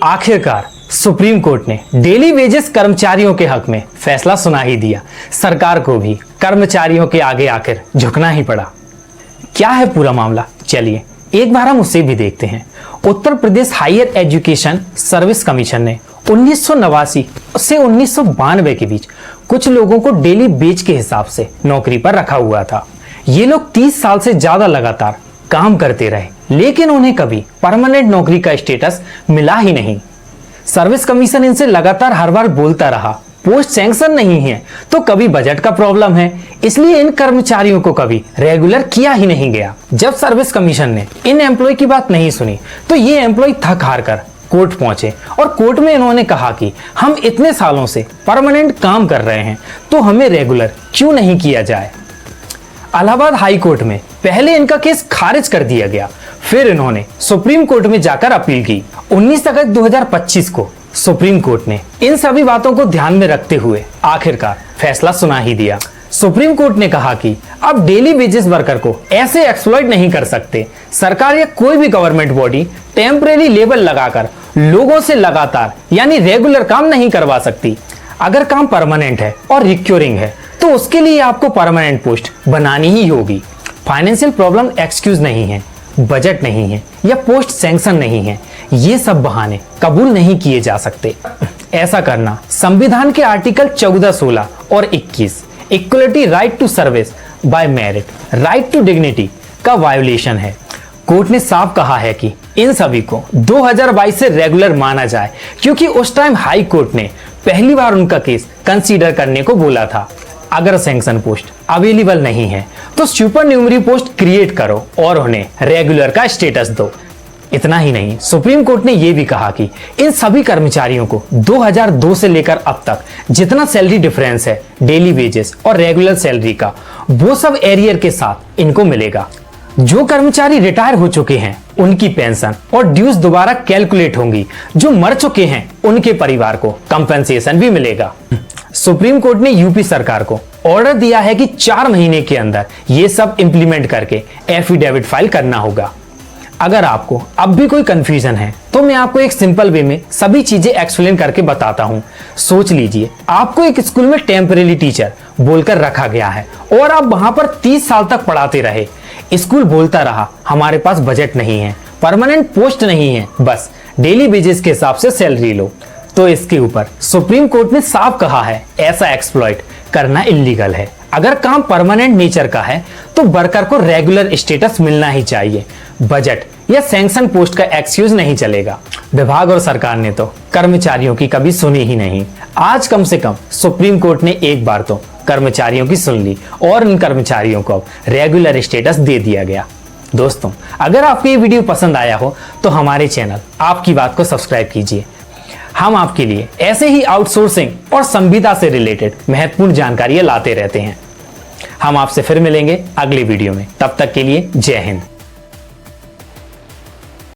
आखिरकार supreme court ने daily wages कर्मचारियों के हक में फैसला सुना ही दिया। सरकार को भी कर्मचारियों के आगे आखिर झुकना ही पड़ा। क्या है पूरा मामला, चलिए एक बार हम उसे भी देखते हैं। Uttar Pradesh higher education service commission ने 1989 से 1992 के बीच कुछ लोगों को डेली वेज के हिसाब से नौकरी पर रखा हुआ था। ये लोग 30 साल से ज्यादा लगातार काम करते रहे, लेकिन उन्हें कभी परमानेंट नौकरी का स्टेटस मिला ही नहीं। सर्विस कमीशन इनसे लगातार हर बार बोलता रहा, पोस्ट सैंक्शन नहीं है, तो कभी बजट का प्रॉब्लम है, इसलिए इन कर्मचारियों को कभी रेगुलर किया ही नहीं गया। जब सर्विस कमीशन ने इन एम्प्लॉय की बात नहीं सुनी, तो ये एम्प्लॉय थक हार कर कोर्ट पहुंचे और कोर्ट में इन्होंने कहा कि हम इतने सालों से परमानेंट काम कर रहे हैं, तो हमें रेगुलर क्यों नहीं किया जाए। इलाहाबाद हाई कोर्ट में पहले इनका केस खारिज कर दिया गया, फिर इन्होंने सुप्रीम कोर्ट में जाकर अपील की। 19 अगस्त 2025 को सुप्रीम कोर्ट ने इन सभी बातों को ध्यान में रखते हुए आखिरकार फैसला सुना ही दिया। सुप्रीम कोर्ट ने कहा कि अब डेली वेजेस वर्कर को ऐसे एक्सप्लॉइट नहीं कर सकते। सरकार या कोई भी गवर्नमेंट बॉडी टेम्परेरी लेबल लगाकर लोगों से लगातार यानी रेगुलर काम नहीं करवा सकती। अगर काम परमानेंट है और रिक्योरिंग है, तो उसके लिए आपको परमानेंट पोस्ट बनानी ही होगी। फाइनेंशियल प्रॉब्लम एक्सक्यूज नहीं है, बजट नहीं है या पोस्ट सैंक्शन नहीं है, ये सब बहाने कबूल नहीं किए जा सकते। ऐसा करना संविधान के आर्टिकल 14, 16 और 21 equality, right to service by merit, right to dignity का वायोलेशन है। कोर्ट ने साफ कहा है कि इन सभी को 2022 से रेगुलर माना जाए, क्योंकि उस टाइम हाई कोर्ट ने पहली बार उनका केस कंसीडर करने को बोला था। अगर सैंक्शन पोस्ट अवेलेबल नहीं है, तो सुपर न्यूमरी पोस्ट क्रिएट करो और उन्हें रेगुलर का स्टेटस दो। इतना ही नहीं, सुप्रीम कोर्ट ने यह भी कहा कि इन सभी कर्मचारियों को 2002 से लेकर अब तक जितना सैलरी डिफरेंस है डेली वेजेस और रेगुलर सैलरी का, वो सब एरियर के साथ इनको मिलेगा। जो कर्मचारी रिटायर हो चुके हैं उनकी पेंशन और ड्यूज दोबारा कैलकुलेट होंगी। जो मर चुके हैं उनके परिवार को कंपेंसेशन भी मिलेगा। सुप्रीम कोर्ट ने यूपी सरकार को ऑर्डर दिया है कि 4 महीने के अंदर ये सब इंप्लीमेंट करके एफिडेविट फाइल करना होगा। अगर आपको अब भी कोई कंफ्यूजन है, तो मैं आपको एक सिंपल वे में सभी चीजें एक्सप्लेन करके बताता हूं। सोच लीजिए, आपको एक स्कूल में टेम्परेरी टीचर बोलकर रखा गया है और आप वहां पर 30 साल तक पढ़ाते रहे। स्कूल बोलता रहा, हमारे पास बजट नहीं है, परमानेंट पोस्ट नहीं है, बस डेली वेजेस के हिसाब से सैलरी लो। तो इसके ऊपर सुप्रीम कोर्ट ने साफ कहा है, ऐसा एक्सप्लॉइट करना इलीगल है। अगर काम परमानेंट नेचर का है, तो वर्कर को रेगुलर स्टेटस मिलना ही चाहिए। बजट या सैंक्शन पोस्ट का एक्सक्यूज नहीं चलेगा। विभाग और सरकार ने तो कर्मचारियों की कभी सुनी ही नहीं। आज कम से कम सुप्रीम कोर्ट ने एक बार तो कर्मचारियों की सुन ली और इन कर्मचारियों को अब रेगुलर स्टेटस दे दिया गया। दोस्तों, अगर आपको ये वीडियो पसंद आया हो, तो हमारे चैनल आपकी बात को सब्सक्राइब कीजिए। हम आपके लिए ऐसे ही आउटसोर्सिंग और संविदा से रिलेटेड महत्वपूर्ण जानकारियां लाते रहते हैं। हम आपसे फिर मिलेंगे अगले वीडियो में। तब तक के लिए जय हिंद।